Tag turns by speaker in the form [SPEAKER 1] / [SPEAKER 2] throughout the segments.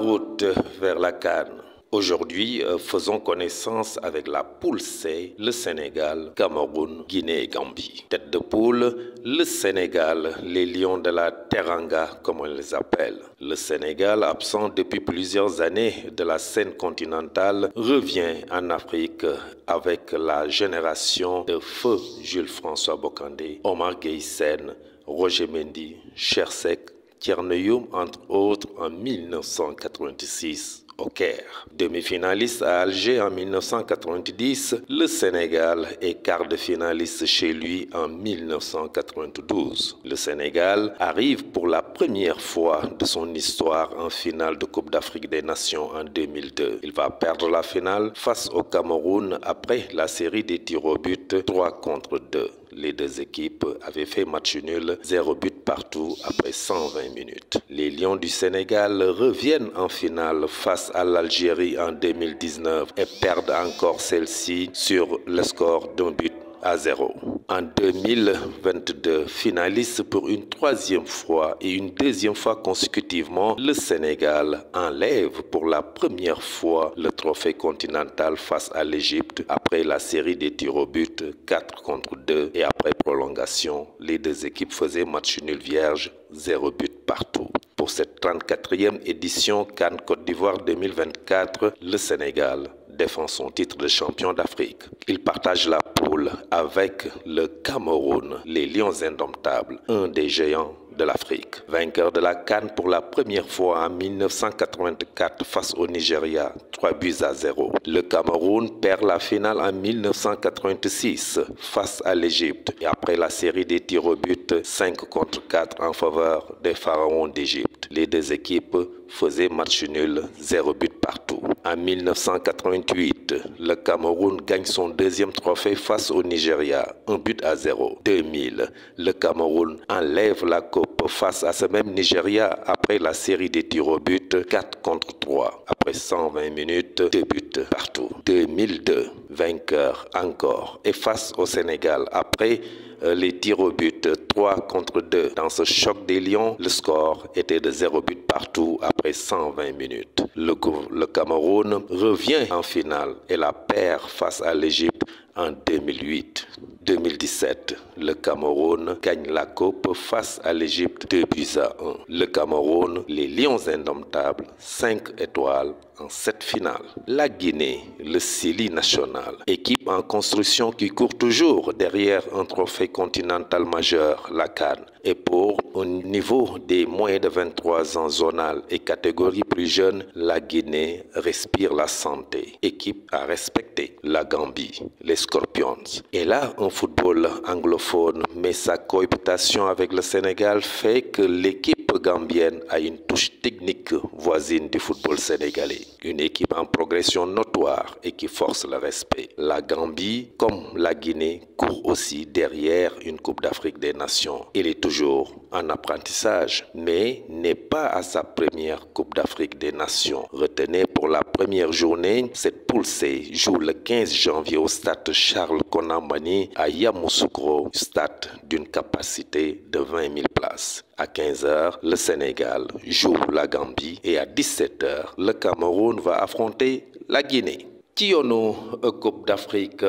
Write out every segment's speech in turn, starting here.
[SPEAKER 1] route vers la CAN. Aujourd'hui, faisons connaissance avec la poule C, le Sénégal, Cameroun, Guinée et Gambie. Tête de poule, le Sénégal, les lions de la Teranga, comme on les appelle. Le Sénégal, absent depuis plusieurs années de la scène continentale, revient en Afrique avec la génération de feu Jules-François Bocandé, Omar Gueye Sène, Roger Mendy, Chersek, Thierno Youm, entre autres, en 1986. Au Caire. Demi-finaliste à Alger en 1990, le Sénégal est quart de finaliste chez lui en 1992. Le Sénégal arrive pour la première fois de son histoire en finale de Coupe d'Afrique des Nations en 2002. Il va perdre la finale face au Cameroun après la série des tirs au but 3-2. Les deux équipes avaient fait match nul, 0 but partout après 120 minutes. Les Lions du Sénégal reviennent en finale face à l'Algérie en 2019 et perdent encore celle-ci sur le score d'1-0. En 2022, finaliste pour une troisième fois et une deuxième fois consécutivement, le Sénégal enlève pour la première fois le trophée continental face à l'Égypte après la série des tirs au but 4-2 et après prolongation, les deux équipes faisaient match nul vierge, 0 but partout. Pour cette 34e édition CAN Côte d'Ivoire 2024, le Sénégal défend son titre de champion d'Afrique. Il partage la poule avec le Cameroun, les Lions indomptables, un des géants de l'Afrique. Vainqueur de la CAN pour la première fois en 1984 face au Nigeria, 3-0. Le Cameroun perd la finale en 1986 face à l'Égypte et après la série des tirs au but 5-4 en faveur des pharaons d'Égypte. Les deux équipes faisaient match nul, 0 but partout. En 1988, le Cameroun gagne son deuxième trophée face au Nigeria, 1-0. 2000, le Cameroun enlève la coupe face à ce même Nigeria après la série des tirs au but 4-3. Après 120 minutes, 2 buts partout. 2002, vainqueur encore et face au Sénégal après les tirs au but 3-2. Dans ce choc des Lions, le score était de 0 but partout après 120 minutes. Le Cameroun revient en finale et la perd face à l'Égypte en 2008. 2017, le Cameroun gagne la coupe face à l'Égypte 2-1. Le Cameroun, les Lions indomptables, 5 étoiles en 7 finales. La Guinée, le Sili national, équipe en construction qui court toujours derrière un trophée continental majeur, la CAN. Et pour au niveau des moins de 23 ans zonal et catégorie plus jeune, la Guinée respire la santé. Équipe à respecter, la Gambie, les Scorpions. Et là, un football anglophone, mais sa cohabitation avec le Sénégal fait que l'équipe gambienne a une touche technique voisine du football sénégalais. Une équipe en progression notoire et qui force le respect. La Gambie, comme la Guinée, court aussi derrière une Coupe d'Afrique des Nations. Elle est toujours en apprentissage, mais n'est pas à sa première Coupe d'Afrique des Nations. Retenez pour la première journée, cette poule C joue le 15 janvier au stade Charles Konamani à Yamoussoukro, stade d'une capacité de 20 000 places. À 15 h, le Sénégal joue la Gambie et à 17 h, le Cameroun va affronter la Guinée. ci yoonu Coupe d'Afrique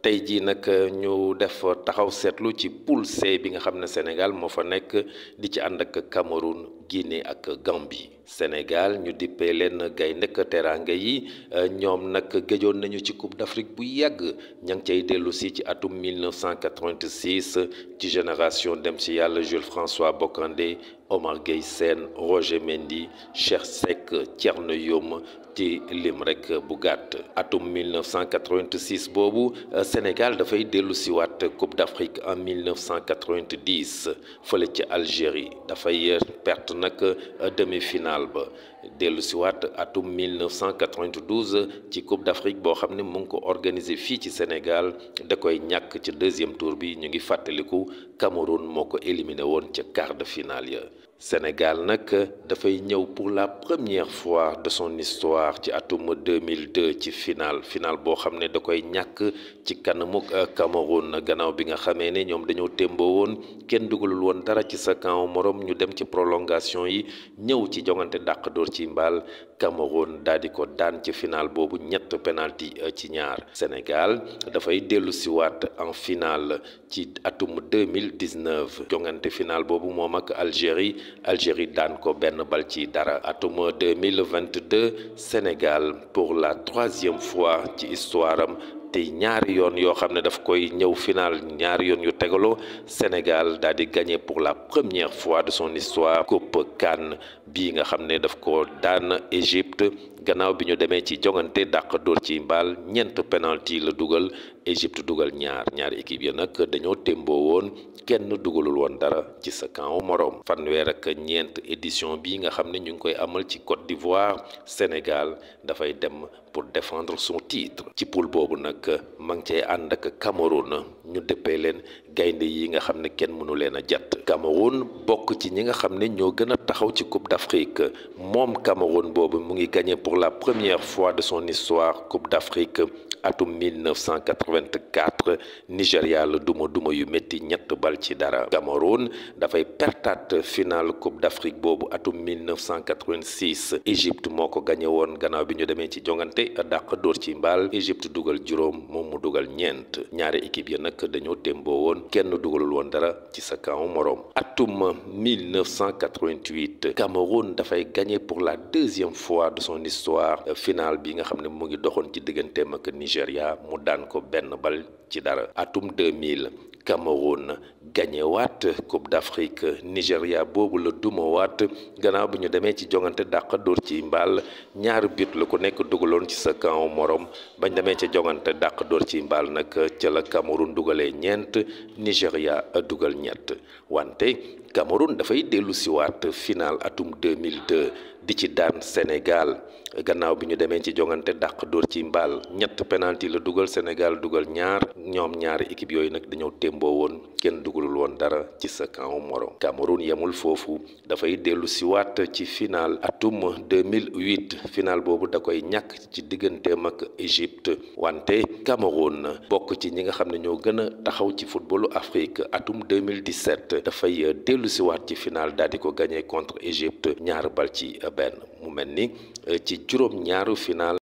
[SPEAKER 1] tey jii nag ñu def taxaw seetlu ci poule C bi nga xam ne Sénégal moo fa nekk di ci ànd ak Cameroun, Guinée ak Gambie. Sénégal ñu dippee leen gayndek teranga yi ñoom nag gëjoon nañu ci Coupe d'Afrique bu yàgg ña ngi cay dellu si ci atum 1986 ci génération dem si yàlla Jules-François Bocandé, Omar Gueye Sène, Roger Mendy, Chersek, Thierno Youm ci lim rek bu gàtt. atum 1986 boobu Sénégal dafay dellu si waat Coupe d'Afrique en 1990 fële ci Algérie dafay perte nag demi-finale ba dellu si waat atum 1992 ci Coupe d'Afrique boo xam ne mu ngi ko organisé fii ci Sénégal da koy ñàkk ci deuxième tour bi ñu ngi fàttaliku Cameroun moo ko éliminé woon ca quart de finale ya. Sénégal nag dafay ñëw pour la première fois de son histoire ci atum 2002 ci final boo xam ne da koy ñàkk ci kanamu Cameroun gannaaw bi nga xamee ne ñoom dañoo témboo woon kenn dugalul woon dara ci sa camp morom ñu dem ci prolongation yi ñëw ci jongante dàq dóor ci mbaal Cameroun daal di ko daan ci final boobu ñett penalty ci ñaar. Sénégal dafay dellu siwaat en finale ci atum 2019 jongante final boobu moom ak Algérie daan ko benn bal ci dara. atum 2022 Sénégal pour la troisième fois ci histoire am te ñaari yoon yoo xam ne daf koy ñëw final ñaari yoon yu tegaloo Sénégal daal di gagné pour la première fois de son histoire coupe CAN bii nga xam ne daf ko daan Égypte gannaaw bi ñu demee ci jongante dàq dóor ci mbaal ñeent penalty la dugal Égypte dugal ñaari équipe yi nag dañoo témboo woon kenn dugalul woon dara ci sa camp moroom. fanweer ak ñeent édition bii nga xam ne ñu ngi koy amal ci Côte d'Ivoire Sénégal dafay dem pour défendre son titre ci poule boobu nag ma ngi cee ànd ak Cameroun ñu dëppee leen gaynde yi nga xam ne kenn mënu leen a jàtt. Cameroun bokk ci ñi nga xam ne ñoo gën a taxaw ci Coupe d'Afrique moom Cameroun boobu mu ngi gagné pour la première fois de son histoire Coupe d'Afrique atum 1984 Nigéria la duma yu métti ñett bal ci dara. Cameroun dafay pertaat final Coupe d'Afrique boobu atum 1986 Égypte moo ko gagné woon gannaaw bi ñu demee ci jongante dàq dóor ci mbaal Égypte dugal juróom moom mu dugal ñeent ñaari équipe yi nag dañoo témboo woon kenn dugalul woon dara ci sa camp moroom. atum 1988 Cameroun dafay gagné pour la deuxième fois de son histoire finale bi nga xam ne mu ngi doxoon ci digganteem ak Nigéria mu daan ko benn bal ci dara. atum 2000 Cameroun gagné waat Coupe d'Afrique Nigéria boobu la duma waat gannaaw bi ñu demee ci jongante dàq dóor ci mbaal ñaari but la ku nekk dugaloon ci sa camp morom bañ demee ci jongante dàq dóor ci mbaal nag ca la Cameroun dugalee ñeent Nigéria dugal ñett wante Cameroun dafay dellu siwaat final atum 2002 di ci daan Sénégal gannaaw bi ñu demee ci jongante dàq dóor ci mbaal ñett penalty la dugal Sénégal dugal ñaar ñoom ñaari équipe yooyu nag dañoo témboo woon kenn dugalul woon dara ci sa camp morom. Cameroun yemul foofu dafay dellu siwaat ci final atum 2008 final boobu da koy ñàkk ci digganteem ak Égypte wante Cameroun bokk ci ñi nga xam ne ñoo gën a taxaw ci footballu Afrique atum 2017 dafay dellu siwaat ci final daal di ko gagné contre Égypte ñaar bal ci benn mu mel ni ci juróom ñaaru final